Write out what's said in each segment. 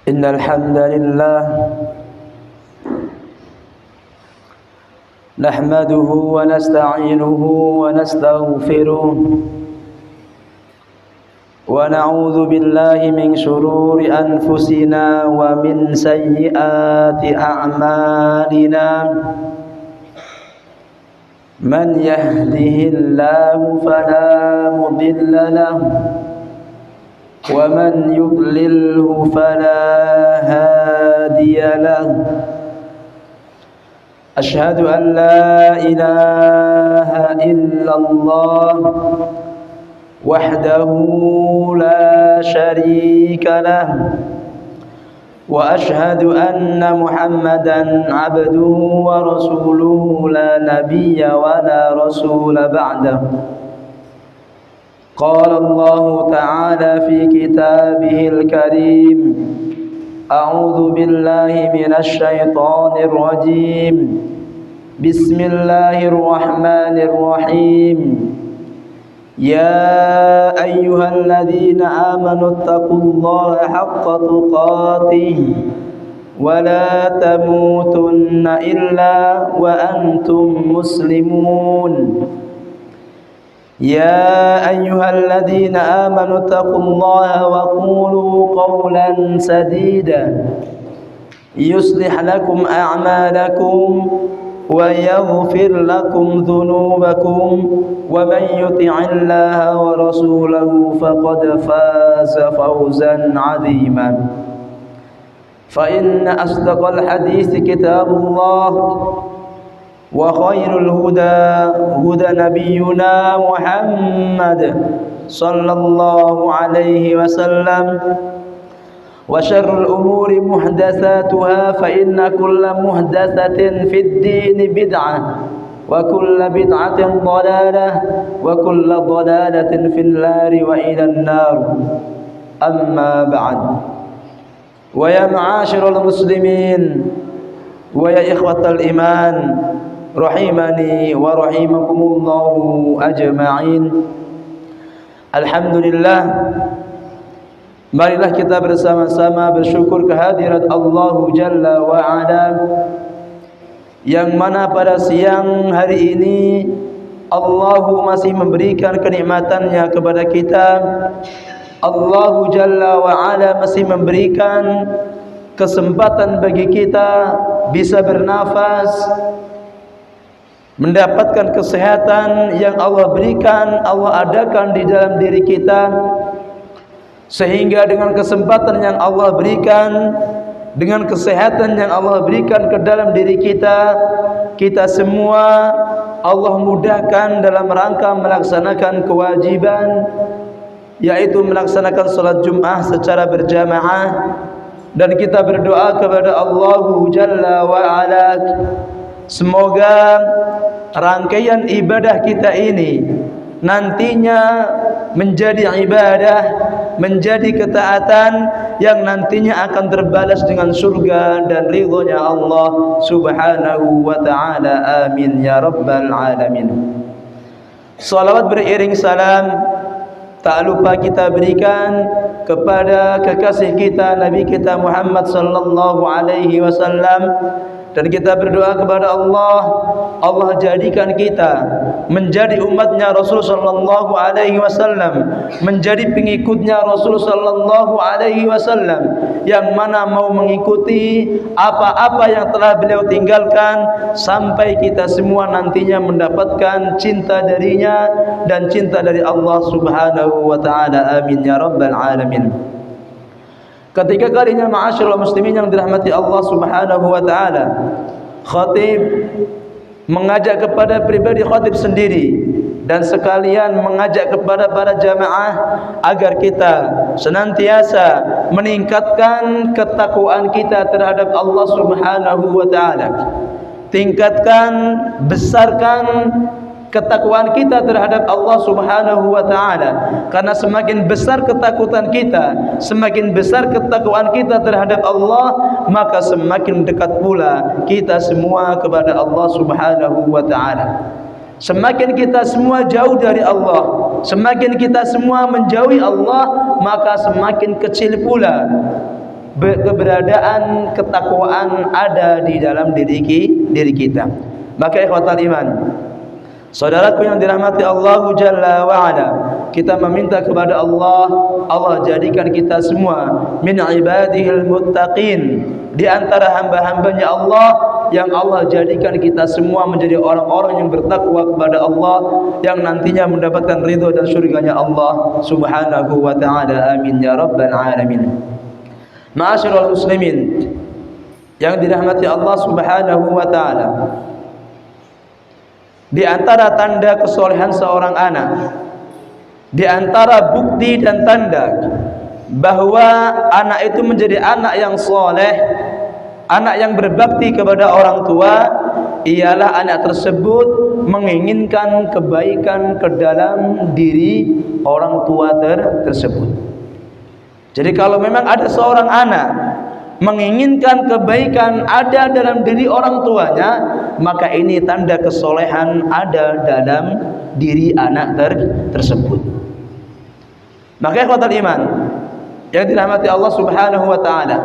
إن الحمد لله نحمده ونستعينه ونستغفره ونعوذ بالله من شرور أنفسنا ومن سيئات أعمالنا من يهده الله فلا مضل له ومن يضلله فلا هادي له أشهد أن لا إله إلا الله وحده لا شريك له وأشهد أن محمدا عبده ورسوله لا نبي ولا رسول بعده قال الله تعالى في كتابه الكريم أعوذ بالله من الشيطان الرجيم بسم الله الرحمن الرحيم يا أيها الذين آمنوا اتقوا الله حق تقاته ولا تموتن إلا وأنتم مسلمون يا أيها الذين آمنوا اتقوا الله وقولوا قولا سديدا يصلح لكم أعمالكم ويغفر لكم ذنوبكم ومن يطع الله ورسوله فقد فاز فوزا عظيما فإن أصدق الحديث كتاب الله وخير الهدى هدى نبينا محمد صلى الله عليه وسلم وشر الأمور محدثاتها فإن كل محدثة في الدين بدعة وكل بدعة ضلالة وكل ضلالة في النار وإلى النار أما بعد ويا معاشر المسلمين ويا إخوة الإيمان rahimani wa rahimakumullahu ajma'in. Alhamdulillah, marilah kita bersama-sama bersyukur kehadirat Allah Jalla wa Ala, yang mana pada siang hari ini Allah masih memberikan kenikmatannya kepada kita. Allah Jalla wa Ala masih memberikan kesempatan bagi kita bisa bernafas, mendapatkan kesehatan yang Allah berikan, Allah adakan di dalam diri kita, sehingga dengan kesempatan yang Allah berikan, dengan kesehatan yang Allah berikan ke dalam diri kita, kita semua Allah mudahkan dalam rangka melaksanakan kewajiban, yaitu melaksanakan salat Jumat secara berjamaah. Dan kita berdoa kepada Allah Jalla wa Ala, semoga rangkaian ibadah kita ini nantinya menjadi ibadah, menjadi ketaatan yang nantinya akan terbalas dengan surga dan ridhonya Allah Subhanahu wa ta'ala. Amin ya rabbal alamin. Salawat beriring salam tak lupa kita berikan kepada kekasih kita, Nabi kita Muhammad sallallahu alaihi wasallam. Dan kita berdoa kepada Allah, Allah jadikan kita menjadi umatnya Rasul sallallahu alaihi wasallam, menjadi pengikutnya Rasul sallallahu alaihi wasallam, yang mana mau mengikuti apa-apa yang telah beliau tinggalkan, sampai kita semua nantinya mendapatkan cinta darinya dan cinta dari Allah Subhanahu wa ta'ala. Amin ya rabbal alamin. Ketika kalinya ma'asyiral muslimin yang dirahmati Allah Subhanahu wa ta'ala, khatib mengajak kepada pribadi khatib sendiri dan sekalian mengajak kepada para jamaah agar kita senantiasa meningkatkan ketakwaan kita terhadap Allah Subhanahu wa ta'ala. Tingkatkan, besarkan ketakwaan kita terhadap Allah Subhanahu wa ta'ala. Karena semakin besar ketakutan kita, semakin besar ketakwaan kita terhadap Allah, maka semakin dekat pula kita semua kepada Allah Subhanahu wa ta'ala. Semakin kita semua jauh dari Allah, semakin kita semua menjauhi Allah, maka semakin kecil pula keberadaan ketakwaan ada di dalam diri kita. Maka ikhwatal iman, saudaraku yang dirahmati Allah Jalla wa Ala, kita meminta kepada Allah, Allah jadikan kita semua min ibadihil muttaqin, di antara hamba-hambanya Allah yang Allah jadikan kita semua menjadi orang-orang yang bertakwa kepada Allah, yang nantinya mendapatkan ridho dan surganya Allah Subhanahu wa ta'ala. Amin ya rabbal alamin. Ma'asyiral muslimin yang dirahmati Allah Subhanahu wa ta'ala, di antara tanda kesolehan seorang anak, di antara bukti dan tanda bahwa anak itu menjadi anak yang soleh, anak yang berbakti kepada orang tua, ialah anak tersebut menginginkan kebaikan ke dalam diri orang tua tersebut. Jadi kalau memang ada seorang anak menginginkan kebaikan ada dalam diri orang tuanya, maka ini tanda kesolehan ada dalam diri anak tersebut. Maka ikhwatal iman yang dirahmati Allah Subhanahu wa ta'ala,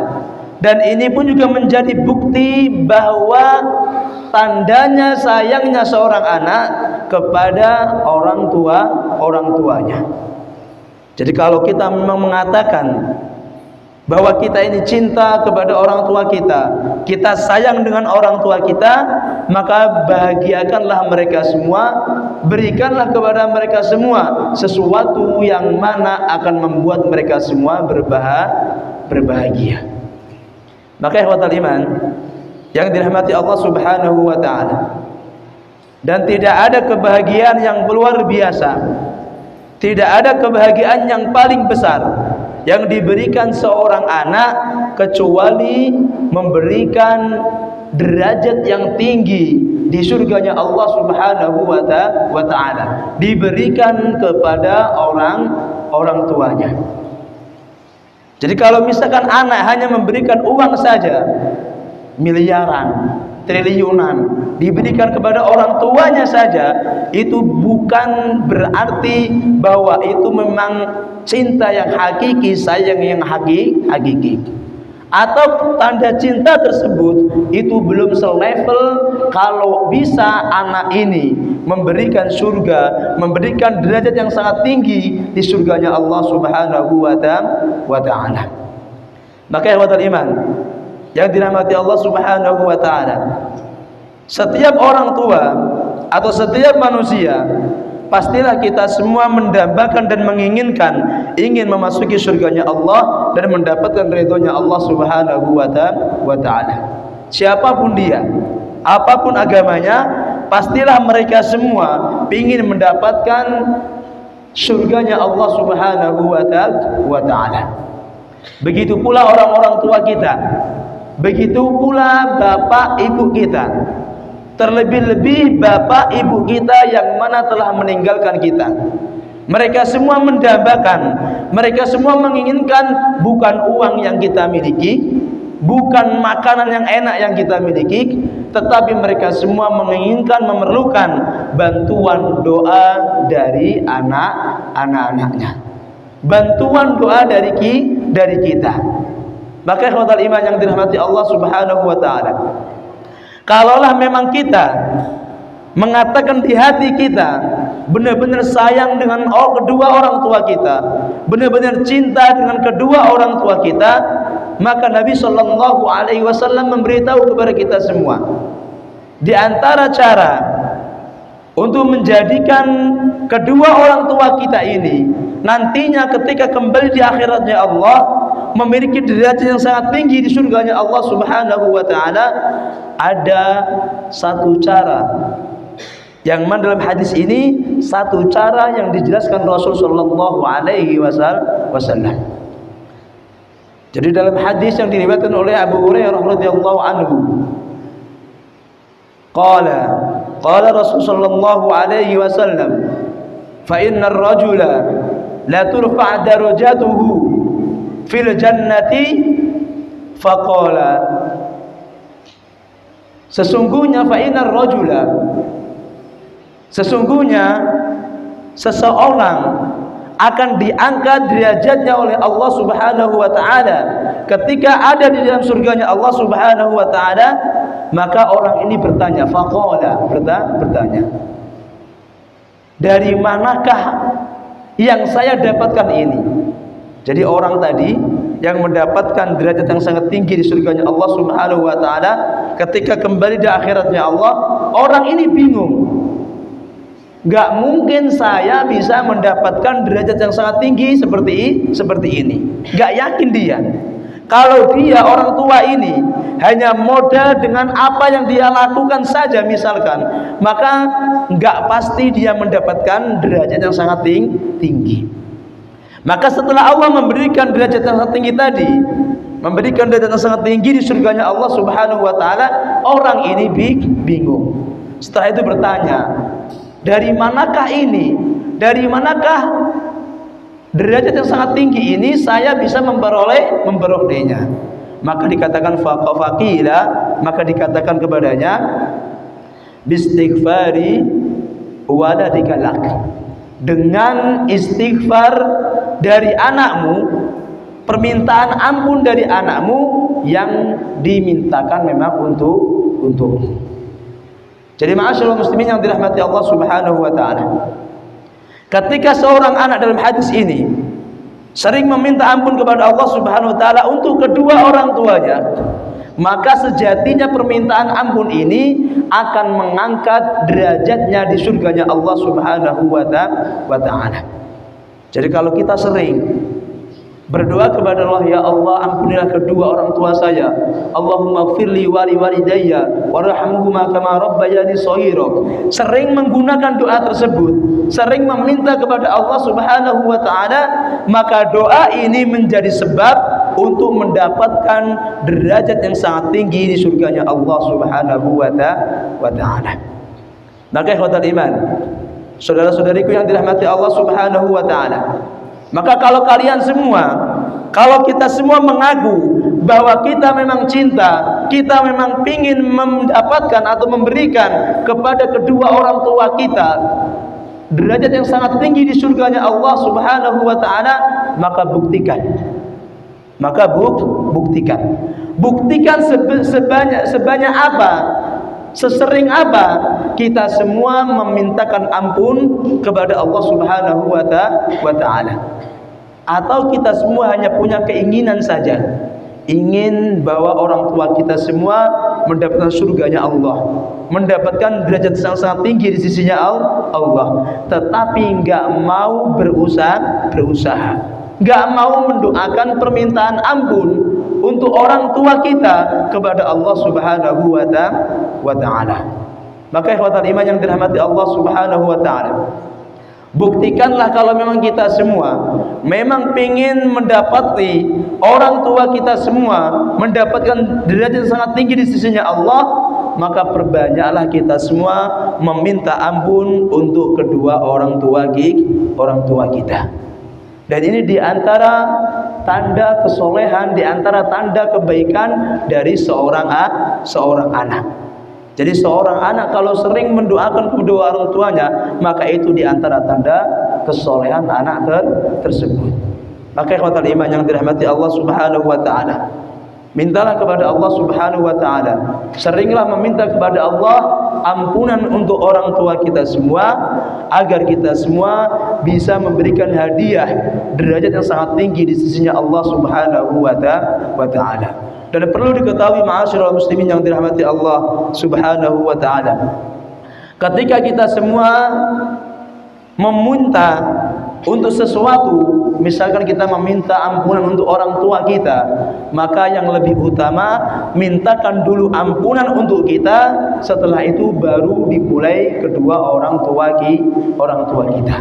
dan ini pun juga menjadi bukti bahwa tandanya sayangnya seorang anak kepada orang tuanya. Jadi kalau kita memang mengatakan bahwa kita ini cinta kepada orang tua kita, kita sayang dengan orang tua kita, maka bahagiakanlah mereka semua, berikanlah kepada mereka semua sesuatu yang mana akan membuat mereka semua berbahagia. Maka ikhwatal iman yang dirahmati Allah Subhanahu wa ta'ala, dan tidak ada kebahagiaan yang luar biasa, tidak ada kebahagiaan yang paling besar yang diberikan seorang anak kecuali memberikan derajat yang tinggi di surganya Allah Subhanahu wa ta'ala, diberikan kepada orang tuanya. Jadi kalau misalkan anak hanya memberikan uang saja, miliaran, triliunan, diberikan kepada orang tuanya saja, itu bukan berarti bahwa itu memang cinta yang hakiki, sayang yang hakiki. Atau tanda cinta tersebut itu belum selevel kalau bisa anak ini memberikan surga, memberikan derajat yang sangat tinggi di surganya Allah Subhanahu wa ta'ala. Maka ikhwatal iman yang dirahmati Allah Subhanahu wa ta'ala, setiap orang tua atau setiap manusia, pastilah kita semua mendambakan dan menginginkan, ingin memasuki surganya Allah dan mendapatkan ridhonya Allah Subhanahu wa ta'ala. Siapapun dia, apapun agamanya, pastilah mereka semua ingin mendapatkan surganya Allah Subhanahu wa ta'ala. Begitu pula orang-orang tua kita, begitu pula bapak ibu kita, terlebih-lebih bapak ibu kita yang mana telah meninggalkan kita. Mereka semua mendambakan, mereka semua menginginkan bukan uang yang kita miliki, bukan makanan yang enak yang kita miliki, tetapi mereka semua menginginkan, memerlukan bantuan doa dari anak-anaknya, bantuan doa dari kita. Maka ikhwatal iman yang dirahmati Allah Subhanahu wa ta'ala, kalaulah memang kita mengatakan di hati kita benar-benar sayang dengan kedua orang tua kita, benar-benar cinta dengan kedua orang tua kita, maka Nabi Shallallahu Alaihi Wasallam memberitahu kepada kita semua, di antara cara untuk menjadikan kedua orang tua kita ini nantinya ketika kembali di akhiratnya Allah memiliki derajat yang sangat tinggi di surganya Allah Subhanahu wa ta'ala, ada satu cara yang mana dalam hadis ini satu cara yang dijelaskan Rasul Sallallahu Alaihi Wasallam. Jadi dalam hadis yang diriwayatkan oleh Abu Hurairah radhiyallahu anhu, qala Rasul Sallallahu Alaihi Wasallam, fa inna ar-rajula la turfa' darajatuhu fil jannati, faqala, sesungguhnya fa inna ar-rajula, sesungguhnya seseorang akan diangkat derajatnya oleh Allah Subhanahu wa ta'ala ketika ada di dalam surganya Allah Subhanahu wa taala, maka orang ini bertanya, faqala, bertanya, dari manakah yang saya dapatkan ini? Jadi orang tadi yang mendapatkan derajat yang sangat tinggi di surganya Allah Subhanahu wa taala, ketika kembali di akhiratnya Allah, orang ini bingung. Gak mungkin saya bisa mendapatkan derajat yang sangat tinggi seperti ini. Gak yakin dia. Kalau dia orang tua ini hanya modal dengan apa yang dia lakukan saja misalkan, maka gak pasti dia mendapatkan derajat yang sangat tinggi. Maka setelah Allah memberikan derajat yang sangat tinggi tadi, memberikan derajat yang sangat tinggi di surganya Allah Subhanahu wa taala, orang ini bingung. Setelah itu bertanya, dari manakah ini? Dari manakah derajat yang sangat tinggi ini saya bisa memperolehnya? Maka dikatakan faqila, maka dikatakan kepadanya, bistighfari waladika lak. Dengan istighfar dari anakmu, permintaan ampun dari anakmu yang dimintakan memang untukmu. Jadi ma'asyiral muslimin yang dirahmati Allah Subhanahu wa taala, ketika seorang anak dalam hadis ini sering meminta ampun kepada Allah Subhanahu wa taala untuk kedua orang tuanya, maka sejatinya permintaan ampun ini akan mengangkat derajatnya di surganya Allah Subhanahu wa taala. Jadi kalau kita sering berdoa kepada Allah, ya Allah ampunilah kedua orang tua saya, Allahumma gfirli wa liwalidayya warhamhuma kama rabbayani shaghira, sering menggunakan doa tersebut, sering meminta kepada Allah Subhanahu wa taala, maka doa ini menjadi sebab untuk mendapatkan derajat yang sangat tinggi di surganya Allah Subhanahu wa taala. Maka ikhwatal iman, saudara-saudariku yang dirahmati Allah Subhanahu wa taala, maka kalau kalian semua, kalau kita semua mengaku bahwa kita memang cinta, kita memang ingin mendapatkan atau memberikan kepada kedua orang tua kita derajat yang sangat tinggi di surganya Allah Subhanahu wa taala, maka buktikan. Maka buktikan sebanyak apa, sesering apa kita semua memintakan ampun kepada Allah Subhanahu wa taala. Atau kita semua hanya punya keinginan saja, ingin bahwa orang tua kita semua mendapatkan surganya Allah, mendapatkan derajat yang sangat tinggi di sisinya Allah, tetapi nggak mau berusaha, nggak mau mendoakan permintaan ampun untuk orang tua kita kepada Allah Subhanahu wa taala. Maka ikhwatal iman yang dirahmati Allah Subhanahu wa taala, buktikanlah kalau memang kita semua memang ingin mendapati orang tua kita semua mendapatkan derajat yang sangat tinggi di sisinya Allah, maka perbanyaklah kita semua meminta ampun untuk kedua orang tua kita. Dan ini diantara tanda kesolehan, diantara tanda kebaikan dari seorang anak. Jadi seorang anak kalau sering mendoakan kedua orang tuanya, maka itu diantara tanda kesolehan anak tersebut. Maka ikhwatal iman yang dirahmati Allah Subhanahu wa taala, mintalah kepada Allah Subhanahu wa taala, seringlah meminta kepada Allah ampunan untuk orang tua kita semua, agar kita semua bisa memberikan hadiah derajat yang sangat tinggi di sisinya Allah Subhanahu wa taala. Dan perlu diketahui ma'asyiral muslimin yang dirahmati Allah Subhanahu wa taala, ketika kita semua meminta untuk sesuatu, misalkan kita meminta ampunan untuk orang tua kita, maka yang lebih utama mintakan dulu ampunan untuk kita, setelah itu baru dimulai kedua orang tua kita.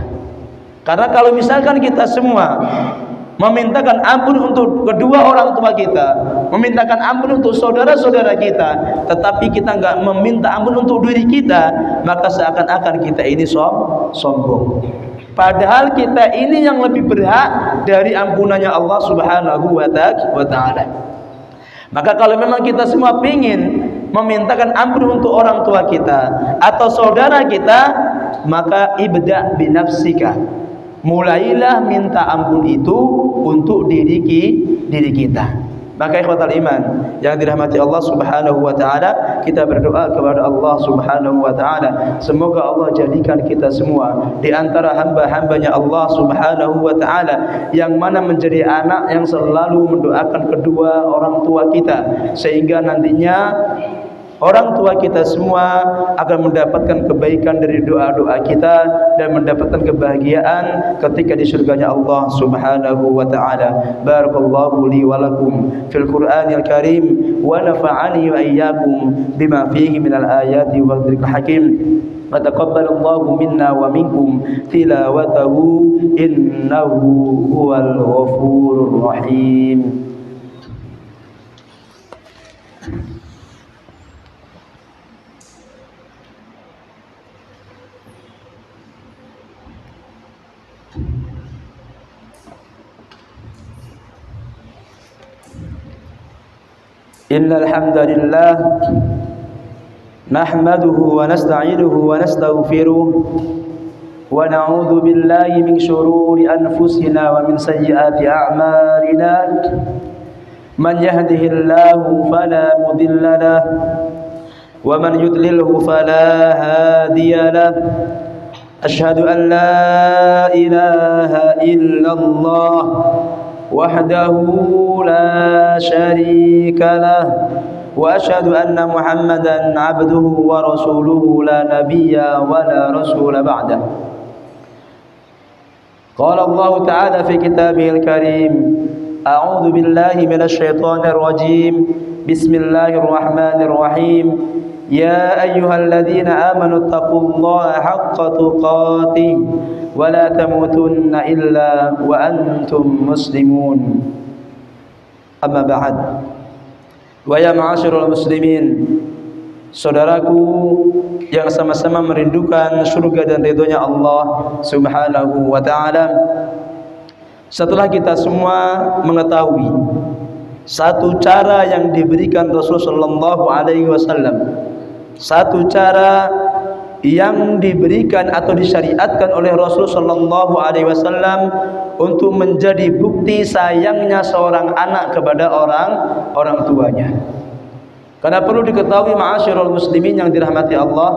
Karena kalau misalkan kita semua memintakan ampun untuk kedua orang tua kita, memintakan ampun untuk saudara-saudara kita, tetapi kita enggak meminta ampun untuk diri kita, maka seakan-akan kita ini sombong. Padahal kita ini yang lebih berhak dari ampunannya Allah Subhanahu wa taala. Maka kalau memang kita semua ingin memintakan ampun untuk orang tua kita atau saudara kita, maka ibda binafsika, mulailah minta ampun itu untuk diri kita. Maka ikhwatal iman yang dirahmati Allah Subhanahu wa taala, kita berdoa kepada Allah Subhanahu wa taala, semoga Allah jadikan kita semua di antara hamba-hambanya Allah Subhanahu wa taala yang mana menjadi anak yang selalu mendoakan kedua orang tua kita, sehingga nantinya orang tua kita semua akan mendapatkan kebaikan dari doa-doa kita dan mendapatkan kebahagiaan ketika di surganya Allah Subhanahu wa taala. Barakallahu li wa lakum fil Qur'anil Karim wa nafa'ani wa iyyakum bima fihi minal ayati wa dzikril hakim. Wa taqabbalallahu minna wa minkum tilawatahu innahu huwal ghafurur rahim. Innal hamdalillah nahmaduhu wa nasta'inuhu wa nastaghfiruh wa na'udzu billahi min shururi anfusina wa min sayyiati a'malina. Man yahdihillahu fala mudilla lahu wa man yudlilhu fala hadiya lahu. Asyhadu an la ilaha illallah wahdahu la syarika lah wa asyhadu anna Muhammadan abduhu wa rasuluhu la nabiyya wa la rasula ba'dah. Qala Allah ta'ala fi kitabihil karim, a'udzu billahi minasy syaithanir rajim, bismillahir rahmanir rahim. Ya ayyuhalladzina amanu taqullaha haqqa tuqatih wa la tamutunna illa wa antum muslimun. Amma ba'd. Wa ya ma'asyiral muslimin, saudaraku yang sama-sama merindukan surga dan ridhonya Allah Subhanahu wa taala. Setelah kita semua mengetahui satu cara yang diberikan Rasulullah sallallahu alaihi wasallam, satu cara yang diberikan atau disyariatkan oleh Rasul sallallahu alaihi wasallam untuk menjadi bukti sayangnya seorang anak kepada orang tuanya. Karena perlu diketahui ma'asyiral muslimin yang dirahmati Allah,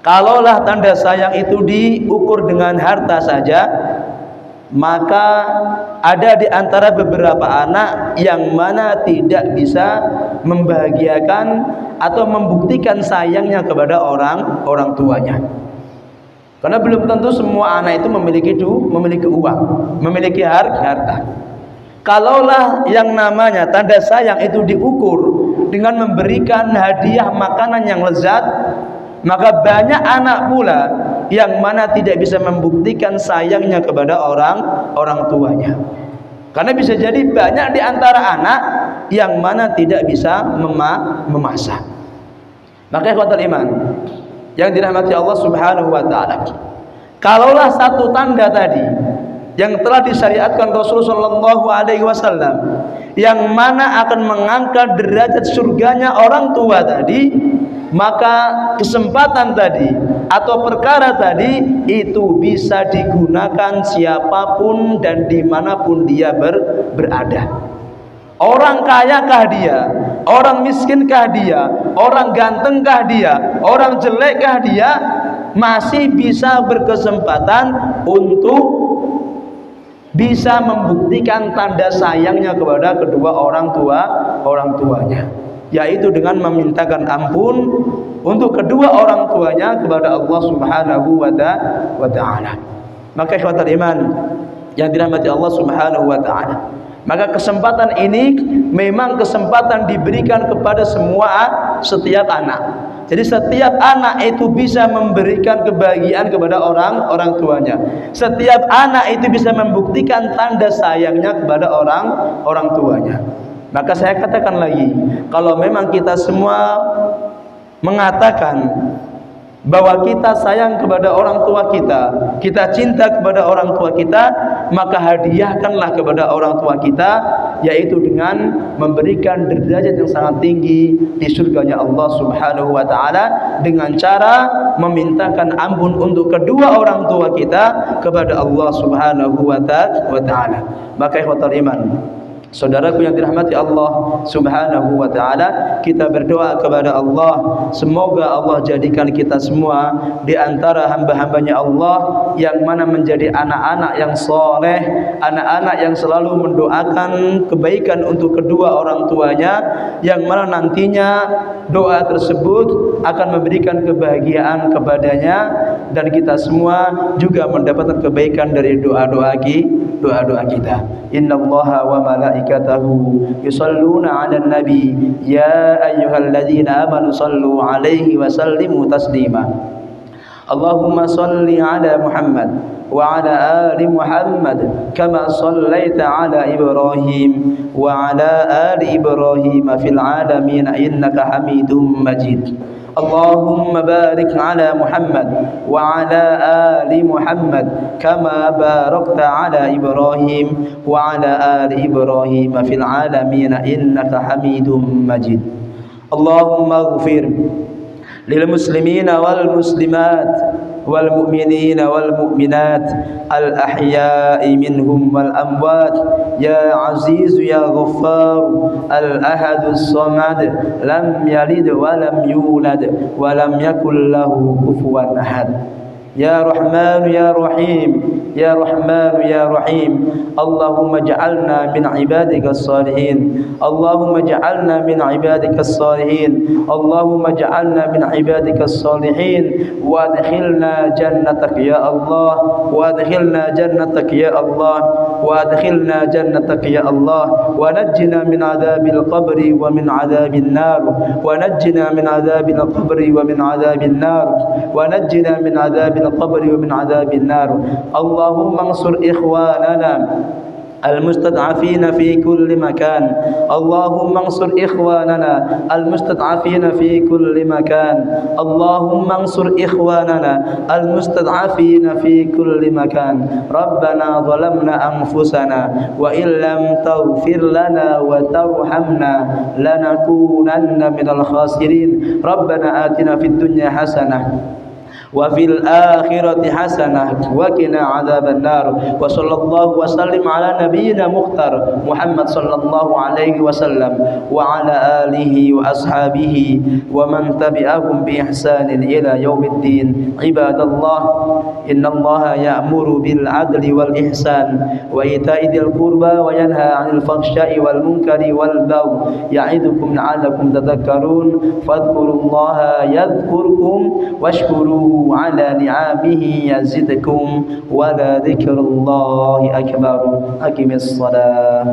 kalaulah tanda sayang itu diukur dengan harta saja, maka ada di antara beberapa anak yang mana tidak bisa membahagiakan atau membuktikan sayangnya kepada orang tuanya. Karena belum tentu semua anak itu memiliki uang, memiliki harta. Kalaulah yang namanya tanda sayang itu diukur dengan memberikan hadiah makanan yang lezat, maka banyak anak pula yang mana tidak bisa membuktikan sayangnya kepada orang tuanya. Karena bisa jadi banyak di antara anak yang mana tidak bisa memasak. Maka ikhwatul iman yang dirahmati Allah Subhanahu wa taala, kalaulah satu tanda tadi yang telah disyariatkan Rasulullah sallallahu alaihi wasallam yang mana akan mengangkat derajat surganya orang tua tadi, maka kesempatan tadi atau perkara tadi itu bisa digunakan siapapun dan dimanapun dia berada. Orang kayakah dia, orang miskinkah dia, orang gantengkah dia, orang jelekkah dia, masih bisa berkesempatan untuk bisa membuktikan tanda sayangnya kepada kedua orang tuanya, yaitu dengan memintakan ampun untuk kedua orang tuanya kepada Allah Subhanahu wa taala. Maka ikhwatul iman yang dirahmati Allah Subhanahu wa taala, maka kesempatan ini memang kesempatan diberikan kepada setiap anak. Jadi setiap anak itu bisa memberikan kebahagiaan kepada orang tuanya. Setiap anak itu bisa membuktikan tanda sayangnya kepada orang tuanya. Maka saya katakan lagi, kalau memang kita semua mengatakan bahwa kita sayang kepada orang tua kita, kita cinta kepada orang tua kita, maka hadiahkanlah kepada orang tua kita, yaitu dengan memberikan derajat yang sangat tinggi di surganya Allah Subhanahu wa taala dengan cara memintakan ampun untuk kedua orang tua kita kepada Allah Subhanahu wa taala. Maka ikhwatul iman Saudaraku yang dirahmati Allah Subhanahu wa taala, kita berdoa kepada Allah semoga Allah jadikan kita semua di antara hamba-hambanya Allah yang mana menjadi anak-anak yang soleh, anak-anak yang selalu mendoakan kebaikan untuk kedua orang tuanya, yang mana nantinya doa tersebut akan memberikan kebahagiaan kepadanya, dan kita semua juga mendapatkan kebaikan dari doa-doa kita. Innallaha wa malaikatahu yusalluna 'alan nabi ya ayyuhalladzina amanu sallu 'alaihi wa sallimu taslima. Allahumma salli 'ala Muhammad wa 'ala ali Muhammad kama sallaita 'ala Ibrahim wa 'ala ali Ibrahim fil 'alamin innaka Hamidum Majid. Allahumma barik 'ala Muhammad wa 'ala ali Muhammad kama barakta 'ala Ibrahim wa 'ala ali Ibrahim fil 'alamin innaka Hamidum Majid. Allahumma ighfir lil muslimina wal muslimat wal mu'minina wal mu'minat al ahya'i minhum wal amwat ya aziz ya ghaffar al ahadus samad lam yalid wa lam yulad wa lam yakul lahu kufuwan ahad. Ya Rahman ya Rahim ya Rahman ya Rahim, Allahumma ja'alna min ibadikas salihin, Allahumma ja'alna min ibadikas salihin, Allahumma ja'alna min ibadikas salihin, wa adkhilna jannatak ya Allah, wa adkhilna jannatak ya Allah, wa adkhilna jannatak ya Allah, wa najjina min adzabil qabri wa min adzabin nar, wa najjina min adzabil qabri wa min adzabin nar, wa najjina min adzabil القبر ومن عذاب النار. اللهم انصر إخواننا المستضعفين في كل مكان، اللهم انصر إخواننا المستضعفين في كل مكان، اللهم انصر إخواننا المستضعفين في كل مكان. ربنا ظلمنا أنفسنا وإن لم تغفر لنا وترحمنا لنكونن من الخاسرين. ربنا آتنا في الدنيا حسنة وفي الآخرة حسنة وقنا عذاب النار. وصلى الله وسلم على نبينا مختار محمد صلى الله عليه وسلم وعلى آله وأصحابه ومن تبعهم بإحسان إلى يوم الدين. عباد الله، إن الله يأمر بالعدل والإحسان وإيتاء ذي القربى وينهى عن الفحشاء والمنكر والبغي يعظكم لعلكم تذكرون. فاذكروا الله يذكركم واشكروه على نعمه يزدكم ولذكر الله أكبر. أقم الصلاة.